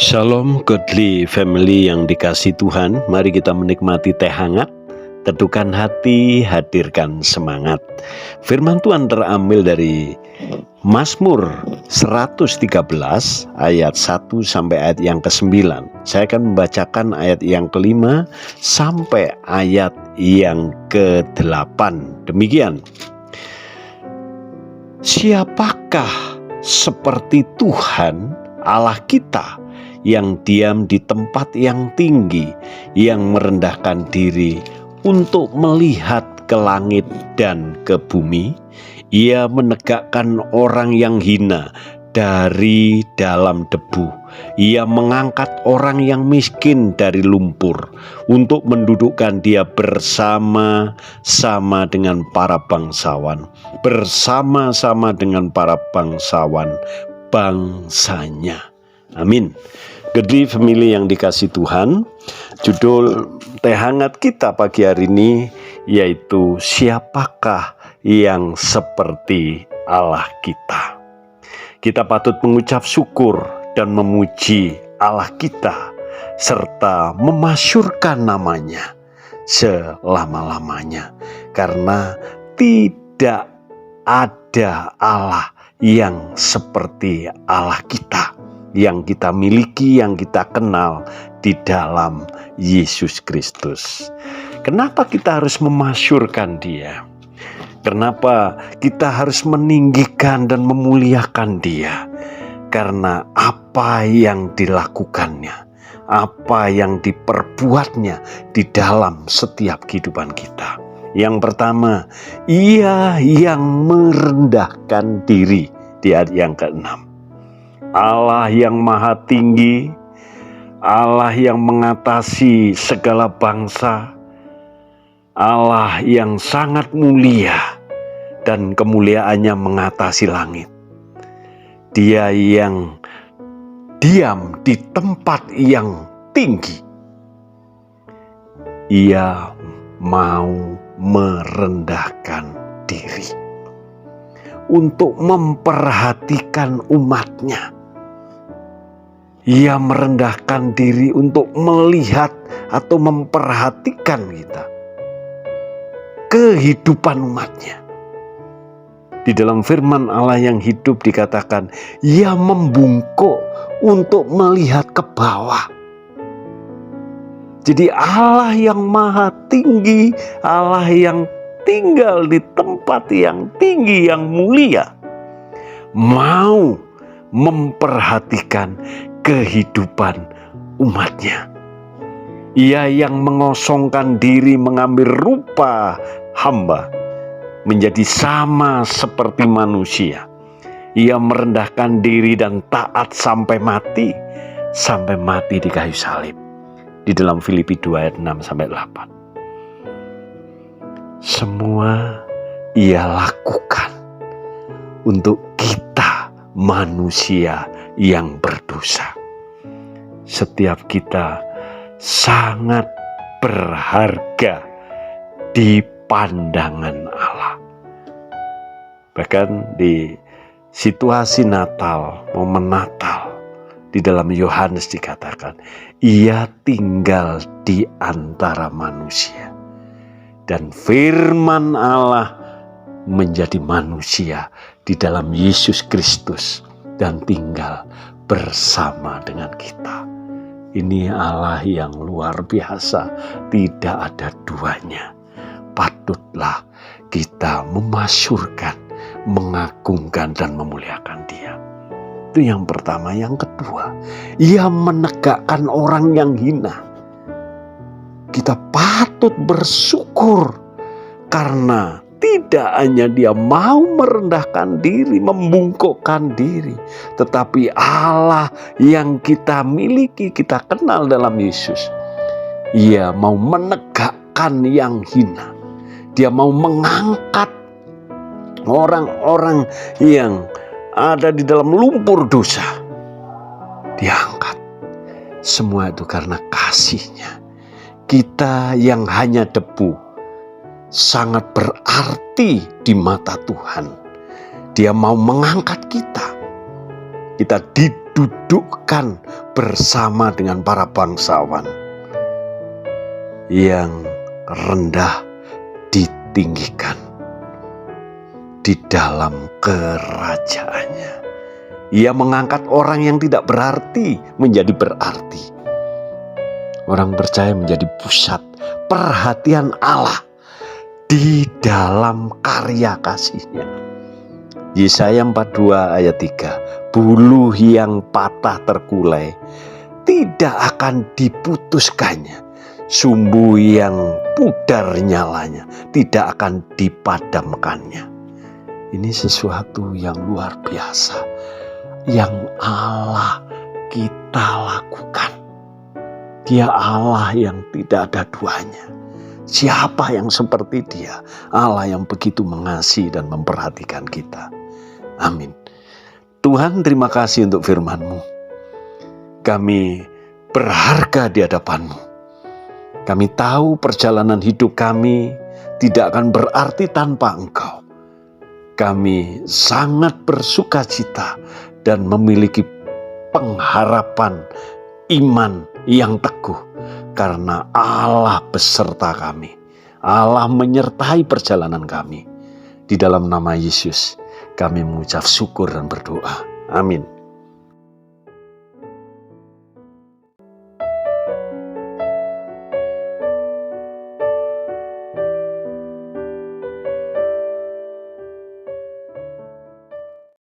Shalom Godly Family yang dikasih Tuhan. Mari kita menikmati teh hangat, teduhkan hati, hadirkan semangat. Firman Tuhan terambil dari Mazmur 113 ayat 1 sampai ayat yang ke-9. Saya akan membacakan ayat yang ke-5 sampai ayat yang ke-8. Demikian. Siapakah seperti Tuhan Allah kita yang diam di tempat yang tinggi, yang merendahkan diri untuk melihat ke langit dan ke bumi? Ia menegakkan orang yang hina dari dalam debu. Ia mengangkat orang yang miskin dari lumpur untuk mendudukkan dia bersama-sama dengan para bangsawan, bersama-sama dengan para bangsawan bangsanya. Amin. Godly Family yang dikasih Tuhan, judul teh hangat kita pagi hari ini yaitu siapakah yang seperti Allah kita. Kita patut mengucap syukur dan memuji Allah kita serta memasyurkan namanya selama-lamanya, karena tidak ada Allah yang seperti Allah kita, yang kita miliki, yang kita kenal di dalam Yesus Kristus. Kenapa kita harus memasyurkan Dia? Kenapa kita harus meninggikan dan memuliakan Dia? Karena apa yang dilakukannya, apa yang diperbuatnya di dalam setiap kehidupan kita. Yang pertama, Ia yang merendahkan diri di ayat yang ke-6. Allah yang maha tinggi, Allah yang mengatasi segala bangsa, Allah yang sangat mulia dan kemuliaannya mengatasi langit. Dia yang diam di tempat yang tinggi. Ia mau merendahkan diri untuk memperhatikan umatnya. Ia merendahkan diri untuk melihat atau memperhatikan kita, kehidupan umatnya. Di dalam firman Allah yang hidup dikatakan, Ia membungkuk untuk melihat ke bawah. Jadi Allah yang maha tinggi, Allah yang tinggal di tempat yang tinggi, yang mulia, mau memperhatikan kehidupan umatnya. Ia yang mengosongkan diri, mengambil rupa hamba, menjadi sama seperti manusia. Ia merendahkan diri dan taat sampai mati di kayu salib. Di dalam Filipi 2 ayat 6-8. Semua Ia lakukan untuk kita manusia yang berdosa. Setiap kita sangat berharga di pandangan Allah. Bahkan di situasi Natal, momen Natal, di dalam Yohanes dikatakan, Ia tinggal di antara manusia. Dan firman Allah menjadi manusia di dalam Yesus Kristus dan tinggal bersama dengan kita. Ini Allah yang luar biasa, tidak ada duanya. Patutlah kita memasyurkan, mengagungkan dan memuliakan Dia. Itu yang pertama. Yang kedua, Ia menegakkan orang yang hina. Kita patut bersyukur karena tidak hanya Dia mau merendahkan diri, membungkukkan diri, tetapi Allah yang kita miliki, kita kenal dalam Yesus, Ia mau menegakkan yang hina. Dia mau mengangkat orang-orang yang ada di dalam lumpur dosa. Diangkat. Semua itu karena kasih-Nya. Kita yang hanya debu sangat berarti di mata Tuhan. Dia mau mengangkat kita. Kita dudukkan bersama dengan para bangsawan, yang rendah ditinggikan di dalam kerajaannya. Ia mengangkat orang yang tidak berarti menjadi berarti. Orang percaya menjadi pusat perhatian Allah di dalam karya kasih-Nya. Yesaya 42 ayat 3, buluh yang patah terkulai tidak akan diputuskannya, sumbu yang pudar nyalanya tidak akan dipadamkannya. Ini sesuatu yang luar biasa yang Allah kita lakukan. Dia Allah yang tidak ada duanya. Siapa yang seperti Dia? Allah yang begitu mengasihi dan memperhatikan kita. Amin. Tuhan, terima kasih untuk firman-Mu. Kami berharga di hadapan-Mu. Kami tahu perjalanan hidup kami tidak akan berarti tanpa Engkau. Kami sangat bersuka cita dan memiliki pengharapan iman yang teguh karena Allah beserta kami. Allah menyertai perjalanan kami. Di dalam nama Yesus kami mengucap syukur dan berdoa. Amin.